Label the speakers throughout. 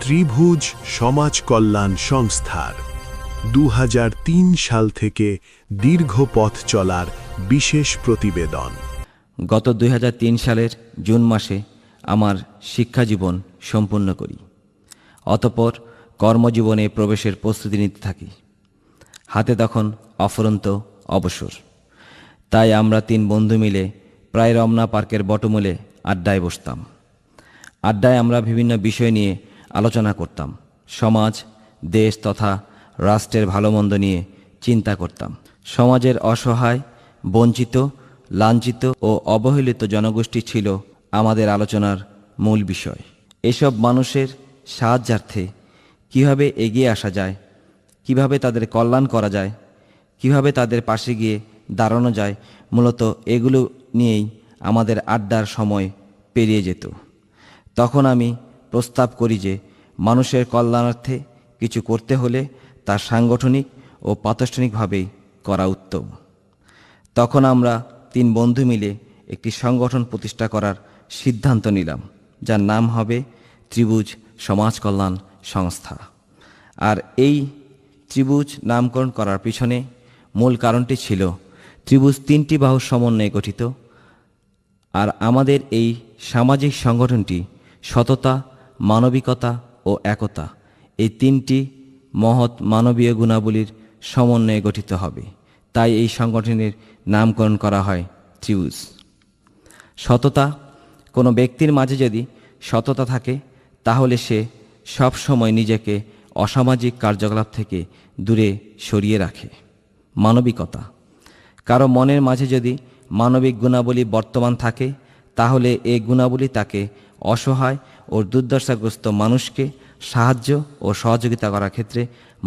Speaker 1: ত্রিভুজ সমাজ কল্যাণ সংস্থার 2003 সাল থেকে দীর্ঘ পথ চলার বিশেষ প্রতিবেদন।
Speaker 2: গত 2003 সালের জুন মাসে আমার শিক্ষাজীবন সম্পূর্ণ করি। অতঃপর কর্মজীবনে প্রবেশের প্রস্তুতি নিতে থাকি। হাতে তখন অফুরন্ত অবসর। তাই আমরা 3 বন্ধু মিলে প্রায় রমনা পার্কের বটমূলে আড্ডায় বসতাম। আড্ডায় আমরা বিভিন্ন বিষয় নিয়ে আলোচনা করতাম। সমাজ, দেশ তথা রাষ্ট্রের ভালো মন্দ নিয়ে চিন্তা করতাম। সমাজের অসহায়, বঞ্চিত, লাঞ্ছিত ও অবহেলিত জনগোষ্ঠী ছিল আমাদের আলোচনার মূল বিষয়। এসব মানুষের সাহায্যার্থে কিভাবে এগিয়ে আসা যায়, কিভাবে তাদের কল্যাণ করা যায়, কিভাবে তাদের পাশে গিয়ে দাঁড়ানো যায়, মূলত এগুলো নিয়েই আমাদের আড্ডার সময় পেরিয়ে যেত। তখন আমি প্রস্তাব করি যে মানুষের কল্যাণার্থে কিছু করতে হলে তা সাংগঠনিক ও প্রাতিষ্ঠানিকভাবেই করা উত্তম। তখন আমরা 3 বন্ধু মিলে একটি সংগঠন প্রতিষ্ঠা করার সিদ্ধান্ত নিলাম, যার নাম হবে ত্রিভুজ সমাজ কল্যাণ সংস্থা। আর এই ত্রিভুজ নামকরণ করার পিছনে মূল কারণটি ছিল ত্রিভুজ 3টি বাহুর সমন্বয়ে গঠিত। আর আমাদের এই সামাজিক সংগঠনটি সততা, মানবিকতা ও একতা, এই 3টি মহৎ মানবীয় গুণাবলীর সমন্বয়ে গঠিত হবে। তাই এই সংগঠনের নামকরণ করা হয় ত্রিভুজ। সততা, কোনো ব্যক্তির মাঝে যদি সততা থাকে তাহলে সে সব সময় নিজেকে অসামাজিক কার্যকলাপ থেকে দূরে সরিয়ে রাখে। মানবিকতা, কারো মনের মাঝে যদি মানবিক গুণাবলী বর্তমান থাকে তাহলে এই গুণাবলী তাকে অসহায় ও দুর্দশাগ্রস্ত মানুষকে সাহায্য ও সহযোগিতা করার ক্ষেত্রে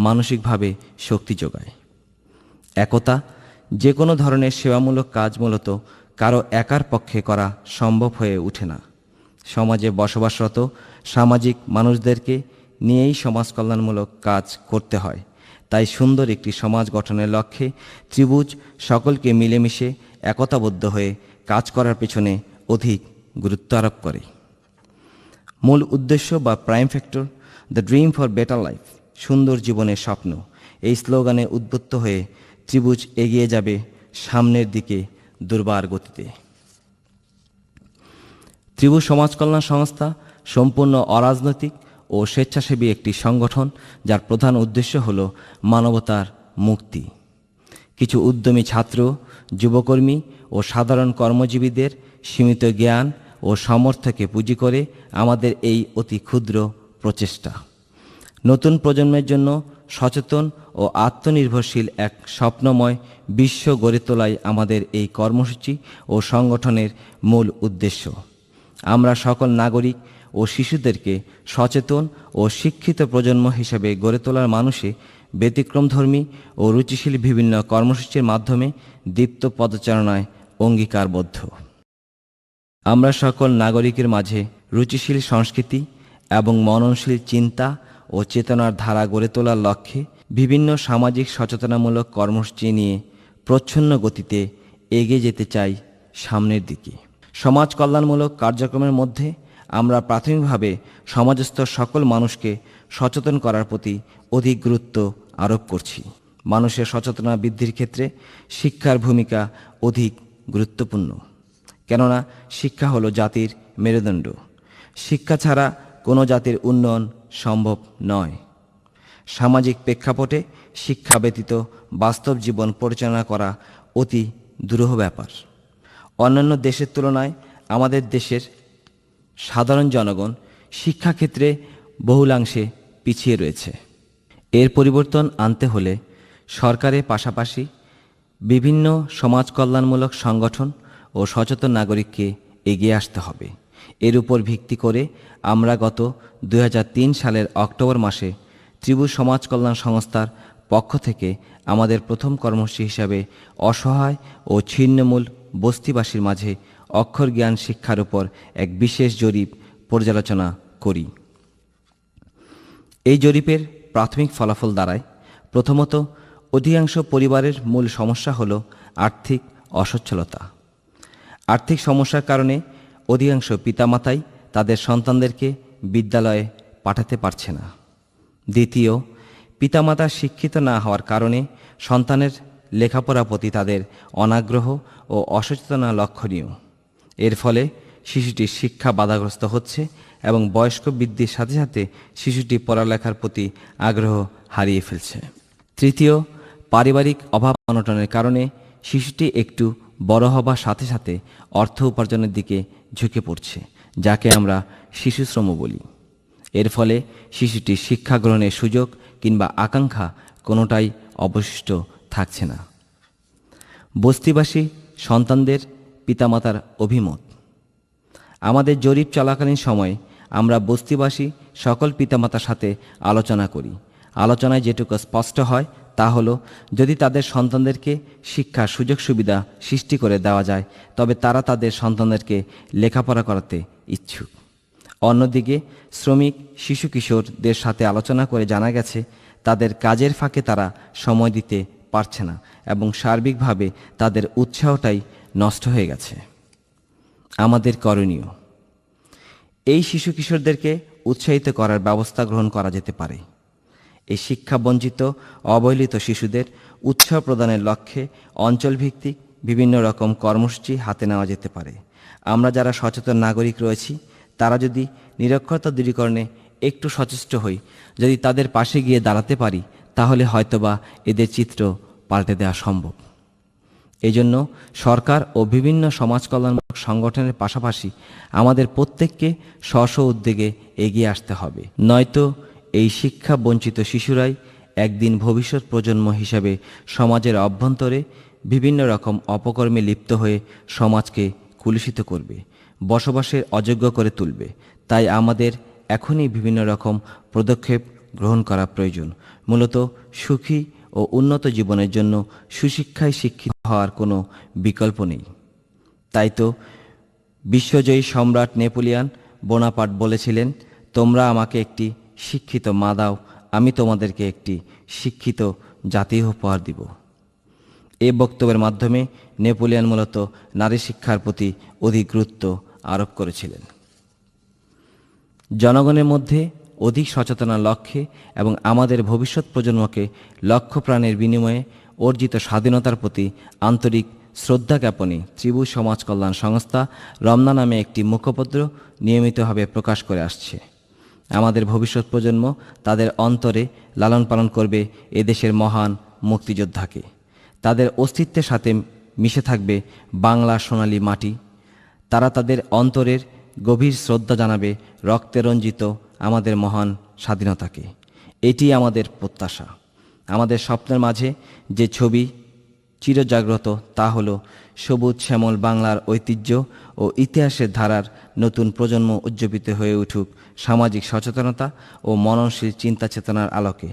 Speaker 2: মানসিকভাবে শক্তি যোগায়। একতা, যে কোনো ধরনের সেবামূলক কাজ মূলত কারো একার পক্ষে করা সম্ভব হয়ে ওঠে না। সমাজে বসবাসরত সামাজিক মানুষদেরকে নিয়েই সমাজ কল্যাণমূলক কাজ করতে হয়। তাই সুন্দর একটি সমাজ গঠনের লক্ষ্যে ত্রিভুজ সকলকে মিলেমিশে একতাবদ্ধ হয়ে কাজ করার পেছনে অধিক গুরুত্ব আরোপ করে। মূল উদ্দেশ্য বা prime factor, the dream for better life, সুন্দর জীবনের স্বপ্ন, এই স্লোগানে উদ্বুদ্ধ হয়ে ত্রিভুজ এগিয়ে যাবে সামনের দিকে দুর্বার গতিতে। ত্রিভুজ সমাজ কল্যাণ সংস্থা সম্পূর্ণ অরাজনৈতিক ও স্বেচ্ছাসেবী একটি সংগঠন, যার প্রধান উদ্দেশ্য হল মানবতার মুক্তি। কিছু উদ্যমী ছাত্র, যুবকর্মী ও সাধারণ কর্মজীবীদের সীমিত জ্ঞান ও সামর্থ্যকে পুঁজি করে আমাদের এই অতি ক্ষুদ্র প্রচেষ্টা নতুন প্রজন্মের জন্য সচেতন ও আত্মনির্ভরশীল এক স্বপ্নময় বিশ্ব গড়ে তোলাই আমাদের এই কর্মসূচি ও সংগঠনের মূল উদ্দেশ্য। আমরা সকল নাগরিক ও শিশুদেরকে সচেতন ও শিক্ষিত প্রজন্ম হিসেবে গড়ে তোলার মানুষে ব্যতিক্রমধর্মী ও রুচিশীল বিভিন্ন কর্মসূচির মাধ্যমে দীপ্ত পদচারণায় অঙ্গীকারবদ্ধ। আমরা সকল নাগরিকের মাঝে রুচিশীল সংস্কৃতি এবং মননশীল চিন্তা ও চেতনার ধারা গড়ে তোলার লক্ষ্যে বিভিন্ন সামাজিক সচেতনামূলক কর্মসূচি নিয়ে প্রচ্ছন্ন গতিতে এগিয়ে যেতে চাই সামনের দিকে। সমাজ কল্যাণমূলক কার্যক্রমের মধ্যে আমরা প্রাথমিকভাবে সমাজস্থ সকল মানুষকে সচেতন করার প্রতি অধিক গুরুত্ব আরোপ করছি। মানুষের সচেতনতা বৃদ্ধির ক্ষেত্রে শিক্ষার ভূমিকা অধিক গুরুত্বপূর্ণ, কেননা শিক্ষা হলো জাতির মেরুদণ্ড। শিক্ষা ছাড়া কোনো জাতির উন্নয়ন সম্ভব নয়। সামাজিক প্রেক্ষাপটে শিক্ষা ব্যতীত বাস্তব জীবন পরিচালনা করা অতি দুরূহ ব্যাপার। অন্যান্য দেশের তুলনায় আমাদের দেশের সাধারণ জনগণ শিক্ষাক্ষেত্রে বহুলাংশে পিছিয়ে রয়েছে। এর পরিবর্তন আনতে হলে সরকারের পাশাপাশি বিভিন্ন সমাজ কল্যাণমূলক সংগঠন ও সচেতন নাগরিককে এগিয়ে আসতে হবে। এর উপর ভিত্তি করে আমরা গত 2003 সালের অক্টোবর মাসে ত্রিভুজ সমাজ কল্যাণ সংস্থার পক্ষ থেকে আমাদের প্রথম কর্মসূচি হিসাবে অসহায় ও ছিন্নমূল বস্তিবাসীর মাঝে অক্ষর জ্ঞান শিক্ষার উপর এক বিশেষ জরিপ পর্যালোচনা করি। এই জরিপের প্রাথমিক ফলাফল দাঁড়ায়, প্রথমত, অধিকাংশ পরিবারের মূল সমস্যা হল আর্থিক অসচ্ছলতা। আর্থিক সমস্যার কারণে অধিকাংশ পিতামাতাই তাদের সন্তানদেরকে বিদ্যালয়ে পাঠাতে পারছে না। দ্বিতীয়, পিতামাতা শিক্ষিত না হওয়ার কারণে সন্তানের লেখাপড়ার প্রতি তাদের অনাগ্রহ ও অসচেতনতা লক্ষণীয়। এর ফলে শিশুটির শিক্ষা বাধাগ্রস্ত হচ্ছে এবং বয়স্ক বৃদ্ধির সাথে সাথে শিশুটি পড়ালেখার প্রতি আগ্রহ হারিয়ে ফেলছে। তৃতীয়, পারিবারিক অভাব অনটনের কারণে শিশুটি একটু বড় হবার সাথে সাথে অর্থ উপার্জনের দিকে ঝুঁকে পড়ছে, যাকে আমরা শিশুশ্রম বলি। এর ফলে শিশুটির শিক্ষা গ্রহণের সুযোগ কিংবা আকাঙ্ক্ষা কোনোটাই অবশিষ্ট থাকছে না। বস্তিবাসী সন্তানদের পিতামাতার অভিমত। আমাদের জরিপ চলাকালীন সময়ে আমরা বস্তিবাসী সকল পিতামাতার সাথে আলোচনা করি। আলোচনায় যেটুকু স্পষ্ট হয় তা হলো, যদি তাদের সন্তানদেরকে শিক্ষার সুযোগ সুবিধা সৃষ্টি করে দেওয়া যায় তবে তারা তাদের সন্তানদেরকে লেখাপড়া করাতে ইচ্ছুক। অন্যদিকে শ্রমিক শিশু কিশোরদের সাথে আলোচনা করে জানা গেছে তাদের কাজের ফাঁকে তারা সময় দিতে পারছে না এবং সার্বিকভাবে তাদের উৎসাহটাই নষ্ট হয়ে গেছে। আমাদের করণীয়, এই শিশু কিশোরদেরকে উৎসাহিত করার ব্যবস্থা গ্রহণ করা যেতে পারে। এই শিক্ষা বঞ্চিত অবহেলিত শিশুদের উৎসাহ প্রদানের লক্ষ্যে অঞ্চলভিত্তিক বিভিন্ন রকম কর্মসূচি হাতে নেওয়া যেতে পারে। আমরা যারা সচেতন নাগরিক রয়েছি তারা যদি নিরক্ষরতা দূরীকরণে একটু সচেষ্ট হই, যদি তাদের পাশে গিয়ে দাঁড়াতে পারি, তাহলে হয়তোবা এদের চিত্র পাল্টে দেওয়া সম্ভব। এজন্য সরকার ও বিভিন্ন সমাজ কল্যাণমূলক সংগঠনের পাশাপাশি আমাদের প্রত্যেককে স্ব উদ্যোগে এগিয়ে আসতে হবে। নয়তো এই শিক্ষা বঞ্চিত শিশুরাই একদিন ভবিষ্যৎ প্রজন্ম হিসাবে সমাজের অভ্যন্তরে বিভিন্ন রকম অপকর্মে লিপ্ত হয়ে সমাজকে কুলুষিত করবে, বসবাসের অযোগ্য করে তুলবে। তাই আমাদের এখনই বিভিন্ন রকম পদক্ষেপ গ্রহণ করা প্রয়োজন। মূলত সুখী ও উন্নত জীবনের জন্য সুশিক্ষায় শিক্ষিত হওয়ার কোনো বিকল্প নেই। তাই তো বিশ্বজয়ী সম্রাট নেপোলিয়ন বোনাপার্ট বলেছিলেন, তোমরা আমাকে একটি শিক্ষিত মা দাও, আমি তোমাদেরকে একটি শিক্ষিত জাতি উপহার দিব। এ বক্তব্যের মাধ্যমে নেপোলিয়ন মূলত নারী শিক্ষার প্রতি অধিক গুরুত্ব আরোপ করেছিলেন। জনগণের মধ্যে অধিক সচেতনার লক্ষ্যে এবং আমাদের ভবিষ্যৎ প্রজন্মকে লক্ষ প্রাণের বিনিময়ে অর্জিত স্বাধীনতার প্রতি আন্তরিক শ্রদ্ধা জ্ঞাপনে ত্রিভুজ সমাজ কল্যাণ সংস্থা রমনা নামে একটি মুখপত্র নিয়মিতভাবে প্রকাশ করে আসছে। আমাদের ভবিষ্যৎ প্রজন্ম তাদের অন্তরে লালন পালন করবে এদেশের মহান মুক্তিযোদ্ধাকে। তাদের অস্তিত্বের সাথে মিশে থাকবে বাংলার সোনালী মাটি। তারা তাদের অন্তরের গভীর শ্রদ্ধা জানাবে রক্তে রঞ্জিত আমাদের মহান স্বাধীনতাকে। এটি আমাদের প্রত্যাশা। আমাদের স্বপ্নের মাঝে যে ছবি চিরজাগ্রত তা হলো সবুজ শ্যামল বাংলার ঐতিহ্য ও ইতিহাসের ধারার নতুন প্রজন্ম উজ্জীবিত হয়ে উঠুক সামাজিক সচেতনতা ও মননশীল চিন্তা চেতনার আলোকে।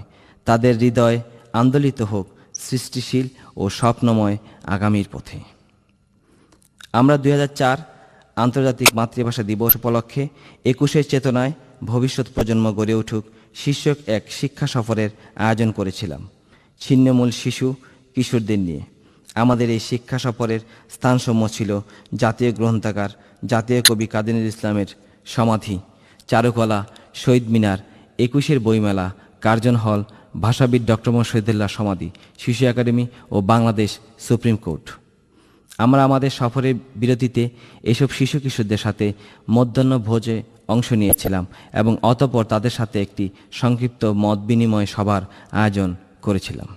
Speaker 2: তাদের হৃদয় আন্দোলিত হোক সৃষ্টিশীল ও স্বপ্নময় আগামীর পথে। আমরা 2004 আন্তর্জাতিক মাতৃভাষা দিবস উপলক্ষে 21 চেতনায় ভবিষ্যৎ প্রজন্ম গড়ে উঠুক শীর্ষক এক শিক্ষা সফরের আয়োজন করেছিলাম ছিন্নমূল শিশু কিশোরদের নিয়ে। আমাদের এই শিক্ষা সফরের স্থানসমূহ ছিল জাতীয় গ্রন্থাগার, জাতীয় কবি কাজী নজরুল ইসলামের সমাধি, চারুকলা, শহীদ মিনার, 21 বইমেলা, কার্জন হল, ভাষাবিদ ডক্টর মোহাম্মদ শহীদুল্লাহ সমাধি, শিশু একাডেমি ও বাংলাদেশ সুপ্রিম কোর্ট। আমরা আমাদের সফরের বিরতিতে এসব শিশু কিশোরদের সাথে মধ্যাহ্ন ভোজে অংশ নিয়েছিলাম এবং অতঃপর তাদের সাথে একটি সংক্ষিপ্ত মত বিনিময় সভার আয়োজন করেছিলাম।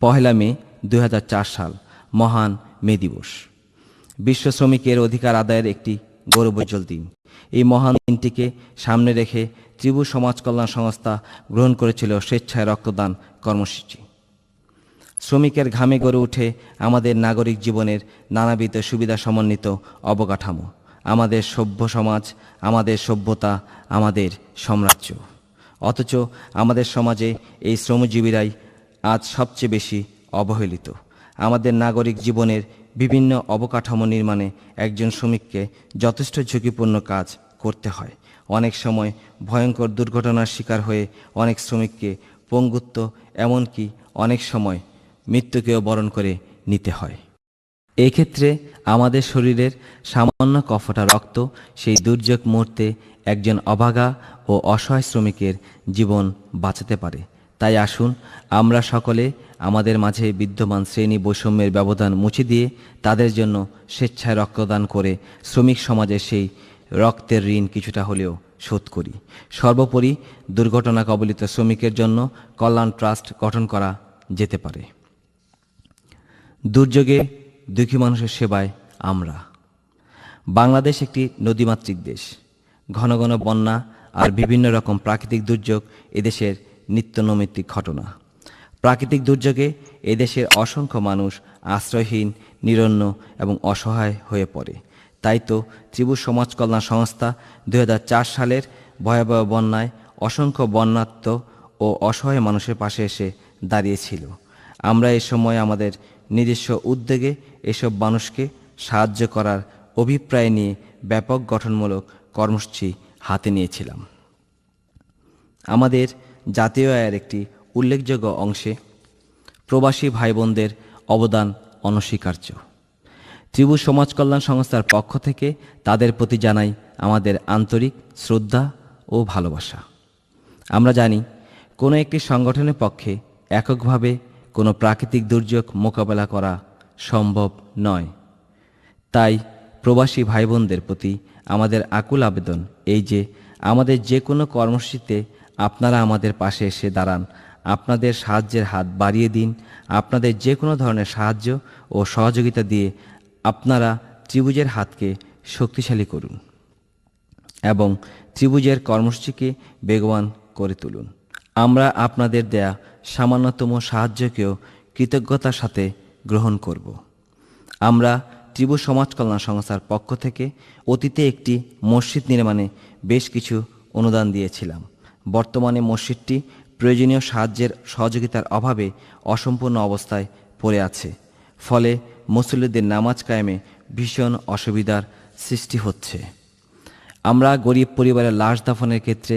Speaker 2: 1 মে 2004 সাল মহান মে দিবস, বিশ্ব শ্রমিকের অধিকার আদায়ের একটি গৌরবোজ্জ্বল দিন। এই মহান দিনটিকে সামনে রেখে ত্রিভুজ সমাজ কল্যাণ সংস্থা গ্রহণ করেছিল স্বেচ্ছায় রক্তদান কর্মসূচি। শ্রমিকের ঘামে গড়ে উঠে আমাদের নাগরিক জীবনের নানাবিধ সুবিধা সমন্বিত অবকাঠামো, আমাদের সভ্য সমাজ, আমাদের সভ্যতা, আমাদের সাম্রাজ্য। অথচ আমাদের সমাজে এই শ্রমজীবীরাই আজ সবচেয়ে বেশি অবহেলিত। আমাদের নাগরিক জীবনের বিভিন্ন অবকাঠামো নির্মাণে একজন শ্রমিককে যথেষ্ট ঝুঁকিপূর্ণ কাজ করতে হয়। অনেক সময় ভয়ঙ্কর দুর্ঘটনার শিকার হয়ে অনেক শ্রমিককে পঙ্গুত্ব, এমনকি অনেক সময় মৃত্যুকেও বরণ করে নিতে হয়। এক্ষেত্রে আমাদের শরীরের সামান্য কফটা রক্ত সেই দুর্যোগ মুহূর্তে একজন অভাগা ও অসহায় শ্রমিকের জীবন বাঁচাতে পারে। তাই আসুন আমরা সকলে আমাদের মাঝে বিদ্যমান শ্রেণী বৈষম্যের ব্যবধান মুছে দিয়ে তাদের জন্য স্বেচ্ছায় রক্তদান করে শ্রমিক সমাজের সেই রক্তের ঋণ কিছুটা হলেও শোধ করি। সর্বোপরি দুর্ঘটনা কবলিত শ্রমিকের জন্য কল্যাণ ট্রাস্ট গঠন করা যেতে পারে। দুর্যোগে দুঃখী মানুষের সেবায় আমরা। বাংলাদেশ একটি নদীমাতৃক দেশ। ঘন ঘন বন্যা আর বিভিন্ন রকম প্রাকৃতিক দুর্যোগ এদেশের নিত্যনৈমিত্তিক ঘটনা। প্রাকৃতিক দুর্যোগে এদেশের অসংখ্য মানুষ আশ্রয়হীন, নিরন্ন এবং অসহায় হয়ে পড়ে। তাই তো ত্রিভুজ সমাজ কল্যাণ সংস্থা 2004 সালের ভয়াবহ বন্যায় অসংখ্য বন্যার্ত ও অসহায় মানুষের পাশে এসে দাঁড়িয়েছিল। আমরা এ সময় আমাদের নিজস্ব উদ্যোগে এসব মানুষকে সাহায্য করার অভিপ্রায় নিয়ে ব্যাপক গঠনমূলক কর্মসূচি হাতে নিয়েছিলাম। আমাদের জাতীয় আয়ের একটি উল্লেখযোগ্য অংশে প্রবাসী ভাই বোনদের অবদান অনস্বীকার্য। ত্রিভুজ সমাজ কল্যাণ সংস্থার পক্ষ থেকে তাদের প্রতি জানাই আমাদের আন্তরিক শ্রদ্ধা ও ভালোবাসা। আমরা জানি কোনো একটি সংগঠনের পক্ষে এককভাবে কোনো প্রাকৃতিক দুর্যোগ মোকাবেলা করা সম্ভব নয়। তাই প্রবাসী ভাই বোনদের প্রতি আমাদের আকুল আবেদন এই যে আমাদের যে কোনো কর্মসূচিতে আপনারা আমাদের পাশে এসে দাঁড়ান, আপনাদের সাহায্যের হাত বাড়িয়ে দিন। আপনাদের যে কোনো ধরনের সাহায্য ও সহযোগিতা দিয়ে আপনারা ত্রিভুজের হাতকে শক্তিশালী করুন এবং ত্রিভুজের কর্মসূচিকে বেগবান করে তুলুন। আমরা আপনাদের দেয়া সামান্যতম সাহায্যকেও কৃতজ্ঞতার সাথে গ্রহণ করব। আমরা ত্রিভুজ সমাজ কল্যাণ সংস্থার পক্ষ থেকে অতীতে একটি মসজিদ নির্মাণে বেশ কিছু অনুদান দিয়েছিলাম। বর্তমানে মসজিদটি প্রয়োজনীয় সাহায্যের সহযোগিতার অভাবে অসম্পূর্ণ অবস্থায় পড়ে আছে। ফলে মুসল্লিদের নামাজ কায়েমে ভীষণ অসুবিধার সৃষ্টি হচ্ছে। আমরা গরিব পরিবারের লাশ দাফনের ক্ষেত্রে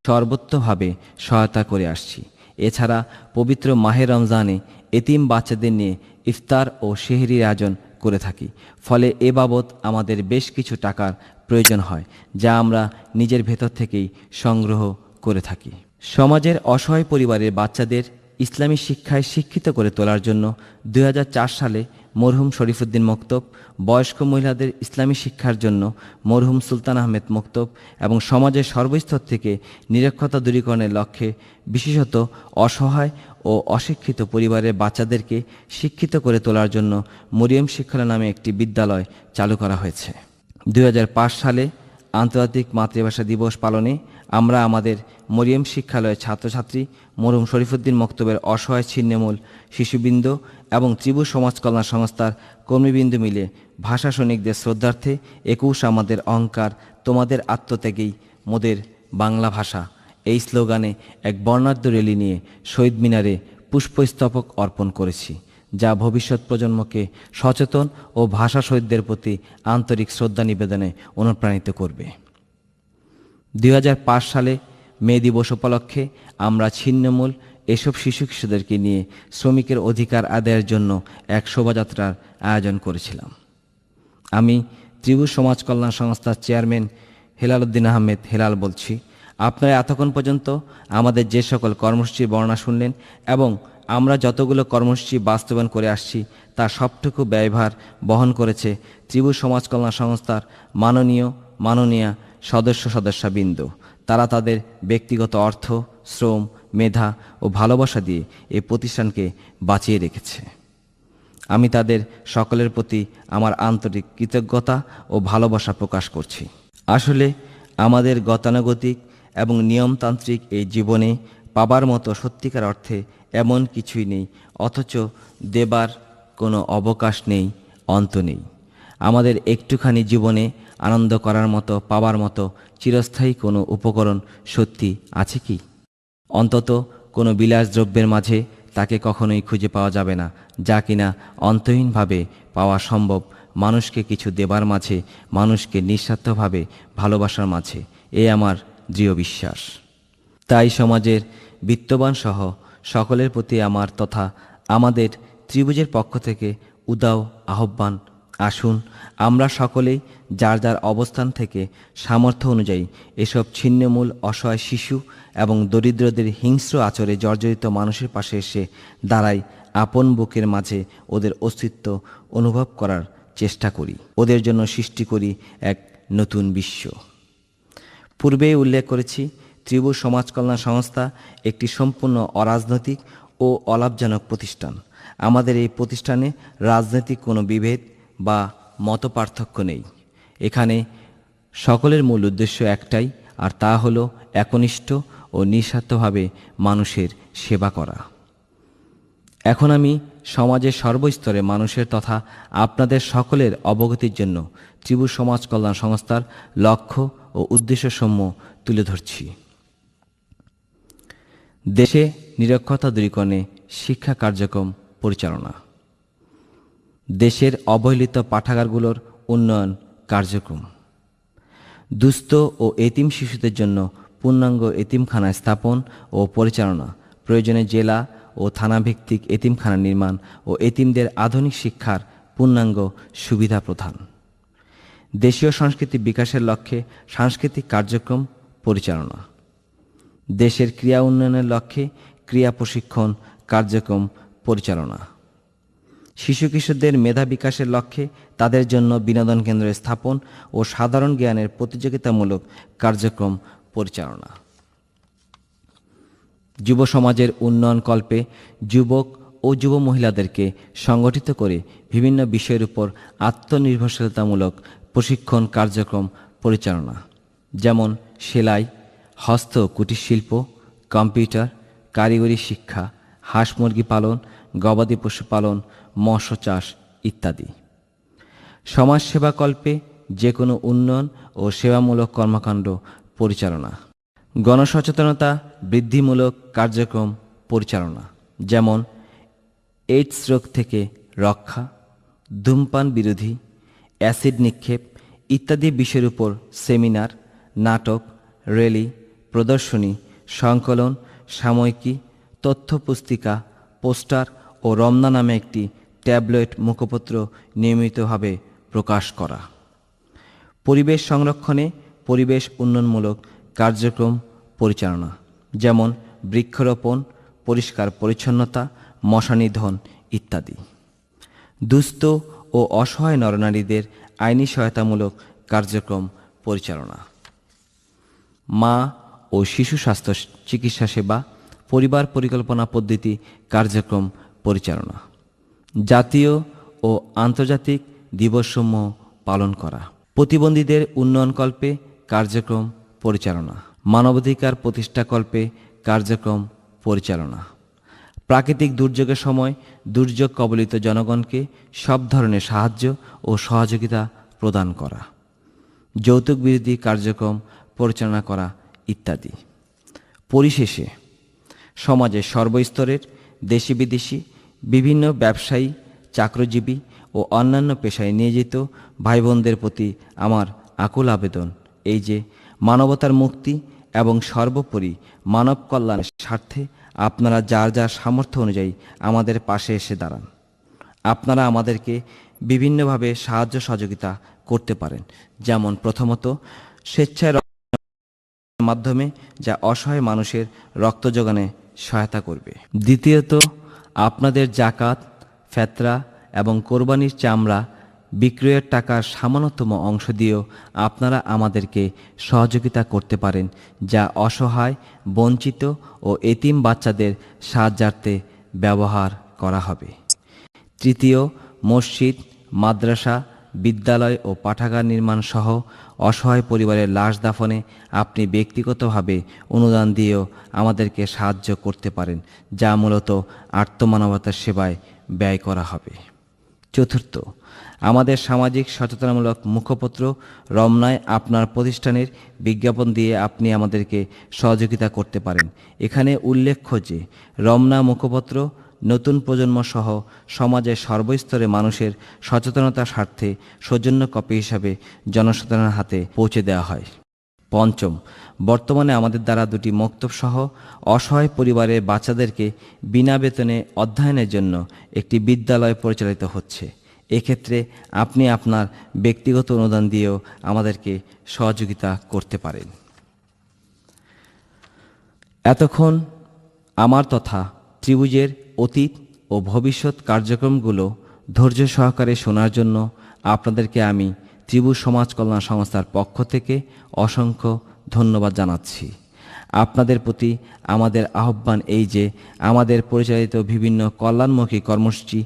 Speaker 2: সর্বোচ্চভাবে সহায়তা করে আসছি। এছাড়া পবিত্র মাহে রমজানে এতিম বাচ্চাদের নিয়ে ইফতার ও সেহরির আয়োজন করে থাকি। ফলে এ বাবদ আমাদের বেশ কিছু টাকার প্রয়োজন হয়, যা আমরা নিজের ভেতর থেকেই সংগ্রহ করে থাকি। সমাজের অসহায় পরিবারের বাচ্চাদের ইসলামী শিক্ষায় শিক্ষিত করে তোলার জন্য 2004 সালে মরহুম শরীফুদ্দিন মক্তব, বয়স্ক মহিলাদের ইসলামী শিক্ষার জন্য মরহুম সুলতান আহমেদ মক্তব এবং সমাজের সর্বস্তর থেকে নিরক্ষরতা দূরীকরণের লক্ষ্যে বিশেষত অসহায় ও অশিক্ষিত পরিবারের বাচ্চাদেরকে শিক্ষিত করে তোলার জন্য মরিয়ম শিক্ষালয় নামে একটি বিদ্যালয় চালু করা হয়েছে। 2005 সালে আন্তর্জাতিক মাতৃভাষা দিবস পালনে আমরা আমাদের মরিয়ম শিক্ষালয়ের ছাত্রছাত্রী, মরহুম শরীফুদ্দিন মক্তবের অসহায় ছিন্নমূল শিশুবৃন্দ এবং ত্রিভুজ সমাজ কল্যাণ সংস্থার কর্মীবৃন্দ মিলে ভাষা সৈনিকদের শ্রদ্ধার্থে 21 আমাদের অহংকার, তোমাদের আত্মত্যাগেই মোদের বাংলা ভাষা এই স্লোগানে এক বর্ণাঢ্য র্যালি নিয়ে শহীদ মিনারে পুষ্পস্তবক অর্পণ করেছি, যা ভবিষ্যৎ প্রজন্মকে সচেতন ও ভাষা শহীদদের প্রতি আন্তরিক শ্রদ্ধা নিবেদনে অনুপ্রাণিত করবে। 2005 সালে মে দিবস উপলক্ষে আমরা ছিন্নমূল এসব শিশু কিশোরদেরকে নিয়ে শ্রমিকের অধিকার আদায়ের জন্য এক শোভাযাত্রার আয়োজন করেছিলাম। আমি ত্রিভুজ সমাজ কল্যাণ সংস্থার চেয়ারম্যান হেলাল উদ্দিন আহমেদ হেলাল বলছি। আপনারা এতক্ষণ পর্যন্ত আমাদের যে সকল কর্মসূচির বর্ণনা শুনলেন এবং আমরা যতগুলো কর্মসূচি বাস্তবায়ন করে আসছি তার সবটুকু ব্যয়ভার বহন করেছে ত্রিভুজ সমাজ কল্যাণ সংস্থার মাননীয় সদস্যবৃন্দ। তারা তাদের ব্যক্তিগত অর্থ, শ্রম, মেধা ও ভালোবাসা দিয়ে এই প্রতিষ্ঠানকে বাঁচিয়ে রেখেছে। আমি তাদের সকলের প্রতি আমার আন্তরিক কৃতজ্ঞতা ও ভালোবাসা প্রকাশ করছি। আসলে আমাদের গতানুগতিক এবং নিয়মতান্ত্রিক এই জীবনে পাবার মতো সত্যিকার অর্থে এমন কিছুই নেই, অথচ দেবার কোনো অবকাশ নেই, অন্ত নেই। আমাদের একটুখানি জীবনে আনন্দ করার মতো, পাবার মতো চিরস্থায়ী কোনো উপকরণ সত্যি আছে কি? অন্তত কোনো বিলাসদ্রব্যের মাঝে তাকে কখনোই খুঁজে পাওয়া যাবে না, যা কিনা অন্তহীনভাবে পাওয়া সম্ভব মানুষকে কিছু দেবার মাঝে, মানুষকে নিঃস্বার্থভাবে ভালোবাসার মাঝে। এ আমার দৃঢ় বিশ্বাস। তাই সমাজের বিত্তবান সহ সকলের প্রতি আমার তথা আমাদের ত্রিভুজের পক্ষ থেকে উদাও আহ্বান, আসুন আমরা সকলেই যার যার অবস্থান থেকে সামর্থ্য অনুযায়ী এসব ছিন্নমূল অসহায় শিশু এবং দরিদ্রদের হিংস্র আচরে জর্জরিত মানুষের পাশে এসে দাঁড়াই, আপন বুকের মাঝে ওদের অস্তিত্ব অনুভব করার চেষ্টা করি, ওদের জন্য সৃষ্টি করি এক নতুন বিশ্ব। পূর্বেই উল্লেখ করেছি, ত্রিভুজ সমাজ কল্যাণ সংস্থা একটি সম্পূর্ণ অরাজনৈতিক ও অলাভজনক প্রতিষ্ঠান। আমাদের এই প্রতিষ্ঠানে রাজনৈতিক কোনো বিভেদ বা মতপার্থক্য নেই। এখানে সকলের মূল উদ্দেশ্য একটাই, আর তা হলো একনিষ্ঠ ও নিঃস্বার্থভাবে মানুষের সেবা করা। এখন আমি সমাজের সর্বস্তরে মানুষের তথা আপনাদের সকলের অবগতির জন্য ত্রিভুজ সমাজ কল্যাণ সংস্থার লক্ষ্য ও উদ্দেশ্যসমূহ তুলে ধরছি। দেশে নিরক্ষরতা দূরীকরণে শিক্ষা কার্যক্রম পরিচালনা, দেশের অবহেলিত পাঠাগারগুলোর উন্নয়ন কার্যক্রম, দুস্থ ও এতিম শিশুদের জন্য পূর্ণাঙ্গ এতিমখানা স্থাপন ও পরিচালনা, প্রয়োজনে জেলা ও থানাভিত্তিক এতিমখানা নির্মাণ ও এতিমদের আধুনিক শিক্ষার পূর্ণাঙ্গ সুবিধা প্রদান, দেশীয় সংস্কৃতি বিকাশের লক্ষ্যে সাংস্কৃতিক কার্যক্রম পরিচালনা, দেশের ক্রীড়া উন্নয়নের লক্ষ্যে ক্রীড়া প্রশিক্ষণ কার্যক্রম পরিচালনা, শিশু কিশোরদের মেধা বিকাশের লক্ষ্যে তাদের জন্য বিনোদন কেন্দ্র স্থাপন ও সাধারণ জ্ঞানের প্রতিযোগিতামূলক কার্যক্রম পরিচালনা, যুব সমাজের উন্নয়ন কল্পে যুবক ও যুব মহিলাদেরকে সংগঠিত করে বিভিন্ন বিষয়ের উপর আত্মনির্ভরশীলতামূলক প্রশিক্ষণ কার্যক্রম পরিচালনা, যেমন সেলাই, হস্ত ও কুটির শিল্প, কম্পিউটার, কারিগরি শিক্ষা, হাঁস মুরগি পালন, গবাদি পশু পালন, মৎস্য চাষ ইত্যাদি। সমাজসেবা কল্পে যে কোনো উন্নয়ন ও সেবামূলক কর্মকাণ্ড পরিচালনা, গণসচেতনতা বৃদ্ধিমূলক কার্যক্রম পরিচালনা, যেমন এইডস রোগ থেকে রক্ষা, ধূমপান বিরোধী, অ্যাসিড নিক্ষেপ ইত্যাদি বিষয়ের উপর সেমিনার, নাটক, র্যালি, প্রদর্শনী, সংকলন, সাময়িকী, তথ্যপুস্তিকা, পোস্টার ও রমনা নামে একটি ট্যাবলেট মুখপত্র নিয়মিতভাবে প্রকাশ করা, পরিবেশ সংরক্ষণে পরিবেশ উন্নয়নমূলক কার্যক্রম পরিচালনা, যেমন বৃক্ষরোপণ, পরিষ্কার পরিচ্ছন্নতা, মশা নিধন ইত্যাদি, দুস্থ ও অসহায় নরনারীদের আইনি সহায়তামূলক কার্যক্রম পরিচালনা, মা ও শিশু স্বাস্থ্য চিকিৎসা সেবা, পরিবার পরিকল্পনা পদ্ধতি কার্যক্রম পরিচালনা, জাতীয় ও আন্তর্জাতিক দিবসসমূহ পালন করা, প্রতিবন্ধীদের উন্নয়নকল্পে কার্যক্রম পরিচালনা, মানবাধিকার প্রতিষ্ঠাকল্পে কার্যক্রম পরিচালনা, প্রাকৃতিক দুর্যোগের সময় দুর্যোগ কবলিত জনগণকে সব ধরনের সাহায্য ও সহযোগিতা প্রদান করা, যৌতুক বিরোধী কার্যক্রম পরিচালনা করা ইত্যাদি। পরিশেষে সমাজের সর্বস্তরের দেশি বিদেশি বিভিন্ন ব্যবসায়ী, চাকরিজীবী ও অন্যান্য পেশায় নিয়োজিত ভাই বোনদের প্রতি আমার আকুল আবেদন এই যে, মানবতার মুক্তি এবং সর্বোপরি মানব কল্যাণের স্বার্থে আপনারা যার যার সামর্থ্য অনুযায়ী আমাদের পাশে এসে দাঁড়ান। আপনারা আমাদেরকে বিভিন্নভাবে সাহায্য সহযোগিতা করতে পারেন, যেমন প্রথমত স্বেচ্ছায় মাধ্যমে, যা অসহায় মানুষের রক্ত যোগানে সহায়তা করবে। দ্বিতীয়ত, আপনাদের জাকাত, ফেতরা এবং কোরবানির চামড়া বিক্রয়ের টাকার সামান্যতম অংশ দিয়েও আপনারা আমাদেরকে সহযোগিতা করতে পারেন, যা অসহায়, বঞ্চিত ও এতিম বাচ্চাদের সাহায্যার্থে ব্যবহার করা হবে। তৃতীয়, মসজিদ, মাদ্রাসা, বিদ্যালয় ও পাঠাগার নির্মাণ সহ অসহায় পরিবারের লাশ দাফনে আপনি ব্যক্তিগতভাবে অনুদান দিয়েও আমাদেরকে সাহায্য করতে পারেন, যা মূলত আর্তমানবতার সেবায় ব্যয় করা হবে। চতুর্থ, আমাদের সামাজিক সচেতনতামূলক মুখপত্র রমনায় আপনার প্রতিষ্ঠানের বিজ্ঞাপন দিয়ে আপনি আমাদেরকে সহযোগিতা করতে পারেন। এখানে উল্লেখ্য যে, রমনা মুখপত্র নতুন প্রজন্ম সহ সমাজের সর্বস্তরে মানুষের সচেতনতার স্বার্থে সৌজন্য কপি হিসাবে জনসাধারণের হাতে পৌঁছে দেওয়া হয়। পঞ্চম, বর্তমানে আমাদের দ্বারা 2টি মক্তব সহ অসহায় পরিবারের বাচ্চাদেরকে বিনা বেতনে অধ্যয়নের জন্য একটি বিদ্যালয় পরিচালিত হচ্ছে। এক্ষেত্রে আপনি আপনার ব্যক্তিগত অনুদান দিয়েও আমাদেরকে সহযোগিতা করতে পারেন। এতক্ষণ আমার তথা ত্রিভুজের অতীত ও ভবিষ্যৎ কার্যক্রমগুলো ধৈর্য সহকারে শোনার জন্য আপনাদেরকে আমি ত্রিভুজ সমাজ কল্যাণ সংস্থার পক্ষ থেকে অসংখ্য ধন্যবাদ জানাচ্ছি। আপনাদের প্রতি আমাদের আহ্বান এই যে আমাদের পরিচালিত বিভিন্ন কল্যাণমুখী কর্মসূচি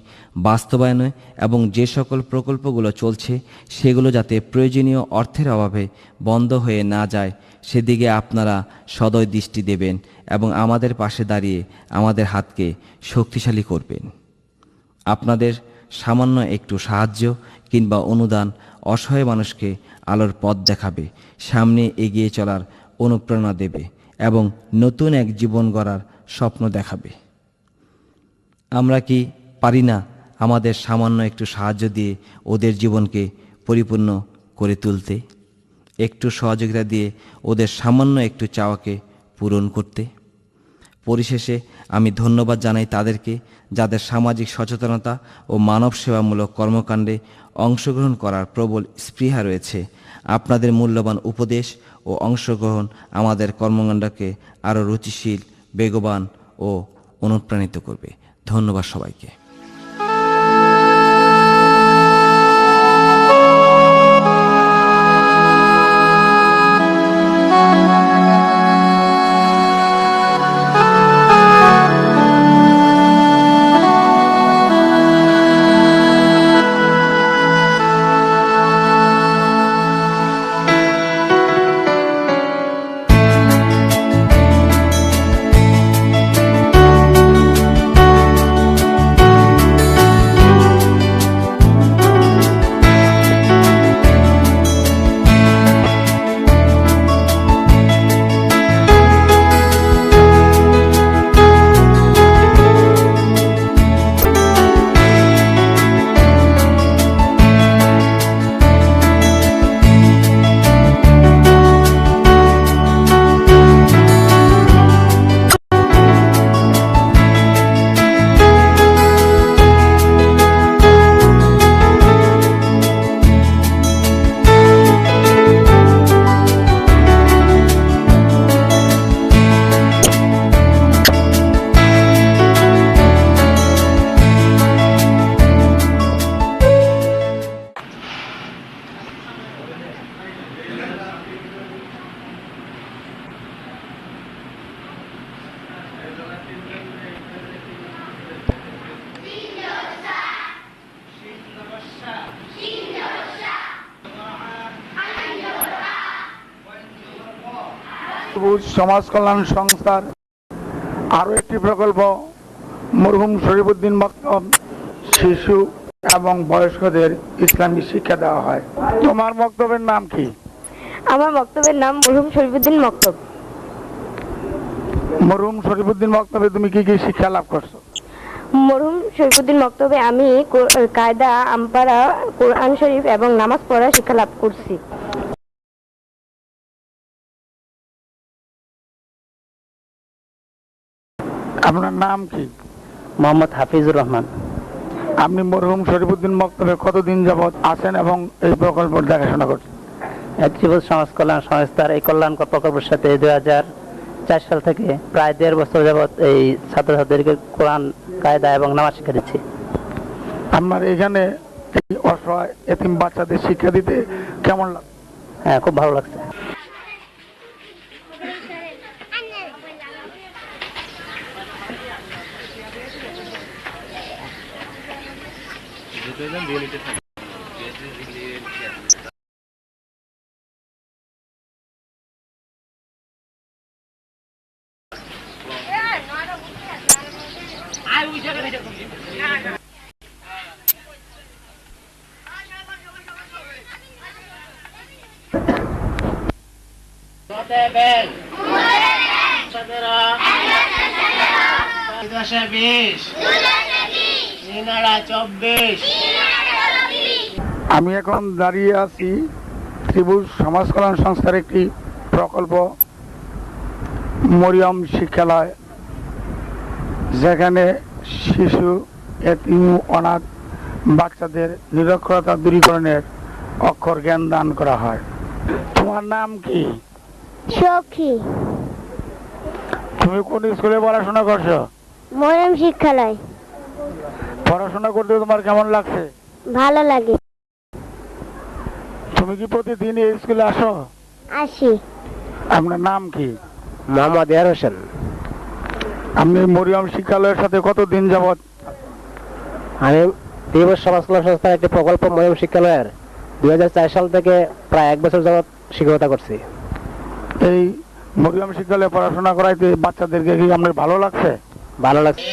Speaker 2: বাস্তবায়নে এবং যে সকল প্রকল্পগুলো চলছে সেগুলো যাতে প্রয়োজনীয় অর্থের অভাবে বন্ধ হয়ে না যায় সেদিকে আপনারা সদয় দৃষ্টি দেবেন এবং আমাদের পাশে দাঁড়িয়ে আমাদের হাতকে শক্তিশালী করবেন। আপনাদের সামান্য একটু সাহায্য কিংবা অনুদান অসহায় মানুষকে আলোর পথ দেখাবে, সামনে এগিয়ে চলার অনুপ্রেরণা দেবে এবং নতুন এক জীবন গড়ার স্বপ্ন দেখাবে। আমরা কি পারি না আমাদের সামান্য একটু সাহায্য দিয়ে ওদের জীবনকে পরিপূর্ণ করে তুলতে, একটু সহযোগিতা দিয়ে ওদের সামান্য একটু চাওয়াকে পূরণ করতে? পরিশেষে আমি ধন্যবাদ জানাই তাদেরকে যাদের সামাজিক সচেতনতা ও মানব সেবামূলক কর্মকাণ্ডে অংশগ্রহণ করার প্রবল স্পৃহা রয়েছে। আপনাদের মূল্যবান উপদেশ ও অংশগ্রহণ আমাদের কর্মকাণ্ডকে আরও রুচিশীল, বেগবান ও অনুপ্রাণিত করবে। ধন্যবাদ সবাইকে।
Speaker 3: ত্রিভুজ সমাজ কল্যাণ সংস্থার আরও একটি প্রকল্প মরহুম শরীফুদ্দিন মক্তব শিশু এবং বয়স্কদের ইসলামী শিক্ষা দেওয়া হয়। তোমার মক্তবের নাম কি?
Speaker 4: আমার মক্তবের নাম মরহুম শরীফুদ্দিন মক্তব।
Speaker 3: মরহুম শরীফুদ্দিন মক্তবে তুমি কি কি শিক্ষা লাভ করছো?
Speaker 4: মরহুম শরীফুদ্দিন মক্তবে আমি কায়দা, আমপারা, কোরআন শরীফ এবং নামাজ পড়ার শিক্ষা লাভ করছি।
Speaker 3: আপনার নাম কি?
Speaker 5: মোহাম্মদ হাফিজুর রহমান।
Speaker 3: আপনি মরহুম শরীফুদ্দিন মক্তবে কতদিন যাবৎ আছেন এবং এই প্রকল্প দেখাশোনা করছেন?
Speaker 5: ত্রিভুজ সমাজ কল্যাণ সংস্থার এই কল্যাণ প্রকল্পের সাথে 2004 সাল থেকে প্রায় 1.5 বছর যাবৎ এই ছাত্রছাত্রীদেরকে কোরআন, কায়দা এবং নামাজ শিক্ষা দিচ্ছি।
Speaker 3: আপনার এখানে এই অসহায় এতিম বাচ্চাদের শিক্ষা দিতে কেমন লাগে?
Speaker 5: হ্যাঁ, খুব ভালো লাগছে।
Speaker 3: আমি এখন দাঁড়িয়ে আছি ত্রিভুজ সমাজ কল্যাণ সংস্থার একটি প্রকল্প মরিয়ম শিক্ষালয়, যেখানে শিশু এতিম অনাথ বাচ্চাদের নিরক্ষরতা দূরীকরণের অক্ষর জ্ঞান দান করা হয়। তোমার নাম কি?
Speaker 6: সখী।
Speaker 3: তুমি কোন স্কুলে পড়াশোনা করছো?
Speaker 6: মরিয়ম শিক্ষালয়।
Speaker 3: পড়াশোনা করতে তোমার কেমন লাগছে?
Speaker 6: ভালো লাগে।
Speaker 3: তুমি কি প্রতিদিন এই স্কুলে আসো?
Speaker 6: আসি।
Speaker 3: আপনার নাম কি?
Speaker 5: মোহাম্মদ ইয়ার হোসেন।
Speaker 3: আপনি মরিয়ম শিক্ষালয়ের সাথে কতদিন যাবত?
Speaker 5: আমি ত্রিভুজ সমাজ কল্যাণ সংস্থার একটি প্রকল্প মরিয়ম শিক্ষালয়ের 2004 সাল থেকে প্রায় 1 বছর যাবত শিক্ষকতা করছি।
Speaker 3: এই মরিয়ম শিক্ষালয়ে পড়াশোনা করাইতে বাচ্চাদেরকে কি আপনার ভালো লাগছে?
Speaker 5: ভালো লাগছে।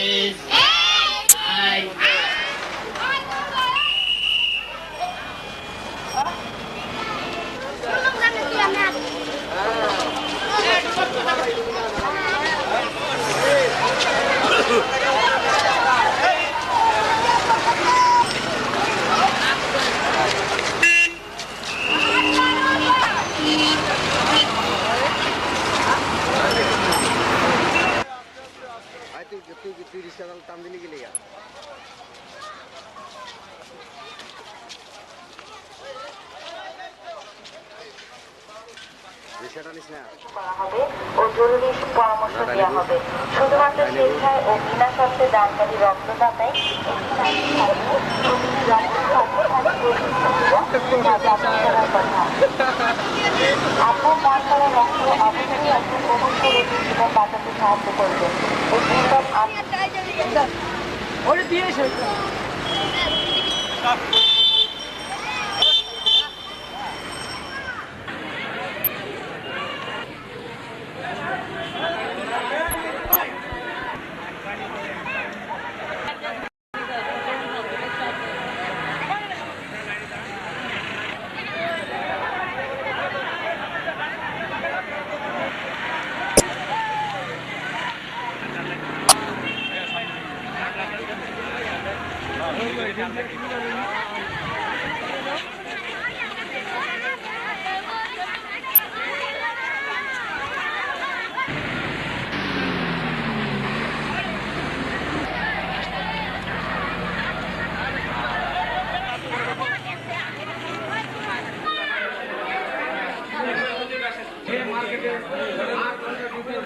Speaker 7: করা হবে ও জরুরি পরামর্শ দেওয়া হবে। শুধুমাত্র স্বেচ্ছায় ও বিনা শর্তে দানকারী রক্তদাতাই আপনার দান করা রক্ত অবশ্যই একজন মুমূর্ষ রোগীর জীবন বাঁচাতে সাহায্য করবে। এই দুর্লভ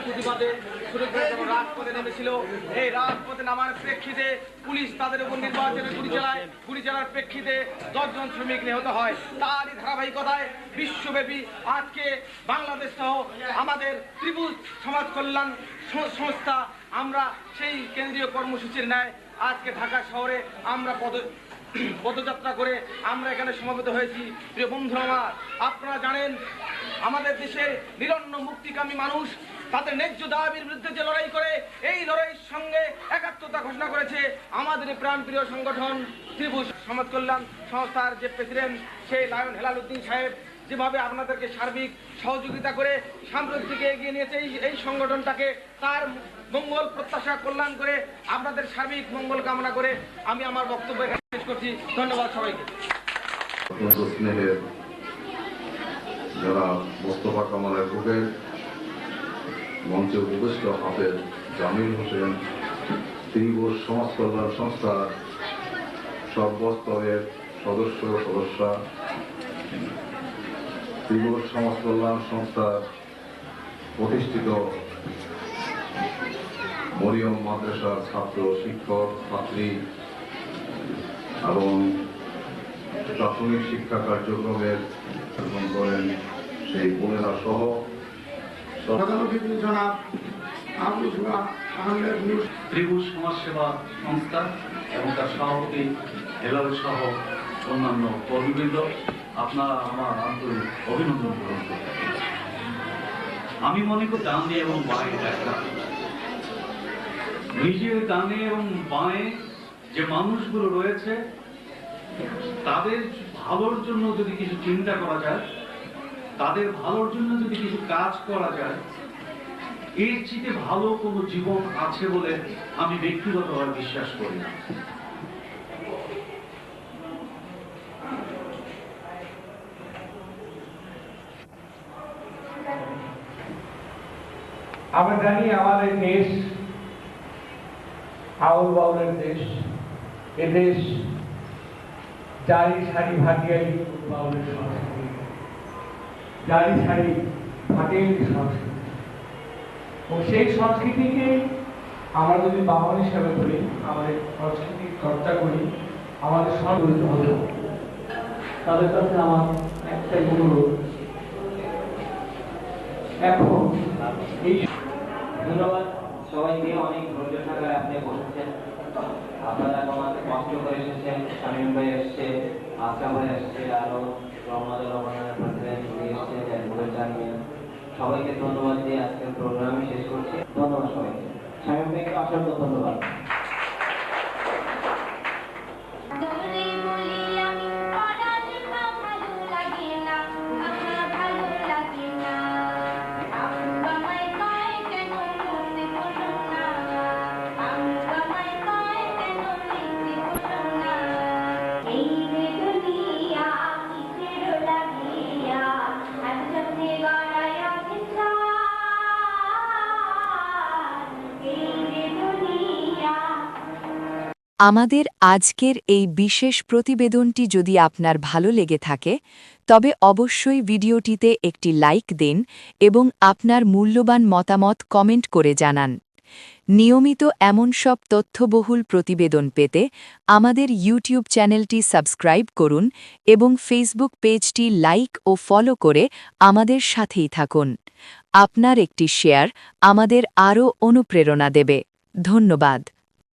Speaker 8: প্রতিবাদে রাজপথে নেমেছিল। এই রাজপথে নামার প্রেক্ষিতে পুলিশ তাদের উপর নির্বাচনে গুলি চালার প্রেক্ষিতে 10 জন শ্রমিক নিহত হয়। তারই ধারাবাহিকতায় বিশ্বব্যাপী আজকে বাংলাদেশ সহ আমাদের ত্রিভুজ সমাজ কল্যাণ সংস্থা আমরা সেই কেন্দ্রীয় কর্মসূচির ন্যায় আজকে ঢাকা শহরে আমরা পদযাত্রা করে আমরা এখানে সমবেত হয়েছি। প্রিয় বন্ধুরা আমার, আপনারা জানেন আমাদের দেশে নিরন্ন মুক্তিকামী মানুষ তাদের ন্যায্য দাবির বিরুদ্ধে যে লড়াই করে, এই লড়াইয়ের সঙ্গে একাত্মতা ঘোষণা করেছে আমাদের প্রাণপ্রিয় সংগঠন ত্রিভুজ সমাজ কল্যাণ সংস্থার যে প্রেসিডেন্ট সেই লায়ন হেলাল উদ্দিন সাহেব যেভাবে আপনাদেরকে সার্বিক সহযোগিতা করে সামনের দিকে এগিয়ে নিয়েছে এই সংগঠনটাকে, তার মঙ্গল প্রত্যাশা কল্যাণ করে আপনাদের সার্বিক মঙ্গল কামনা করে আমি আমার বক্তব্য শেষ করছি। ধন্যবাদ সবাইকে।
Speaker 9: স্নেহের যারা মোস্তফা কামাল অ্যাডভোকেট, মঞ্চে উপবিষ্ট হাফেজ জামিল হোসেন, ত্রিভুজ সমাজ কল্যাণ সংস্থার সর্বস্তরের সদস্যা, ত্রিভুজ সমাজ কল্যাণ সংস্থার প্রতিষ্ঠিত মরিয়ম মাদ্রাসার ছাত্র, শিক্ষক, ছাত্রী এবং প্রাথমিক শিক্ষা কার্যক্রমের এবং করেন সেই বোনেরা সহ
Speaker 10: ত্রিভুজ সমাজসেবা সংস্থা এবং তার সভাপতি হেলাল সহ অন্যান্য কর্মীবৃন্দ, আপনারা আমার আন্তরিক অভিনন্দন গ্রহণ করতে। আমি মনে করি ডানে এবং বাঁয়ে একটা, নিজের ডানে এবং বাঁয়ে যে মানুষগুলো রয়েছে তাদের ভালোর জন্য যদি কিছু চিন্তা করা যায়, তাদের ভালোর জন্য যদি কিছু কাজ করা যায়, এর চেয়ে ভালো কোনো জীবন আছে বলে আমি ব্যক্তিগতভাবে বিশ্বাস করি না।
Speaker 3: আমরা জানি আমাদের দেশ আউল বাউলের দেশ, এদেশ জারি সারি ভাটিয়ালি বাউলের সংস্কৃতি, জারি সারি ভাটিয়ালি সংস্কৃতি, এবং সেই সংস্কৃতিকে আমরা যদি বাহন হিসাবে ধরি, আমাদের সংস্কৃতির চর্চা করি, আমাদের সংগঠিত হতে হবে। তাদের কাছে আমার একটাই অনুরোধ, এখন এই
Speaker 11: ধন্যবাদ সবাইকে, অনেক ধৈর্য সহকারে আপনি বসেছেন। আপনারা আমাদের কষ্ট করে এসেছেন, শামীম ভাই এসছে, আশরাফ ভাই এসছে, আরো রহমানুল্লাহ প্রেসিডেন্ট এসছে, জানিয়ে সবাইকে ধন্যবাদ দিয়ে আজকের প্রোগ্রাম শেষ করছি। ধন্যবাদ সবাইকে। শামীম ভাইকে অসংখ্য ধন্যবাদ।
Speaker 12: আমাদের আজকের এই বিশেষ প্রতিবেদনটি যদি আপনার ভালো লেগে থাকে তবে অবশ্যই ভিডিওটিতে একটি লাইক দিন এবং আপনার মূল্যবান মতামত কমেন্ট করে জানান। নিয়মিত এমন সব তথ্যবহুল প্রতিবেদন পেতে আমাদের ইউটিউব চ্যানেলটি সাবস্ক্রাইব করুন এবং ফেসবুক পেজটি লাইক ও ফলো করে আমাদের সাথেই থাকুন। আপনার একটি শেয়ার আমাদের আরও অনুপ্রেরণা দেবে। ধন্যবাদ।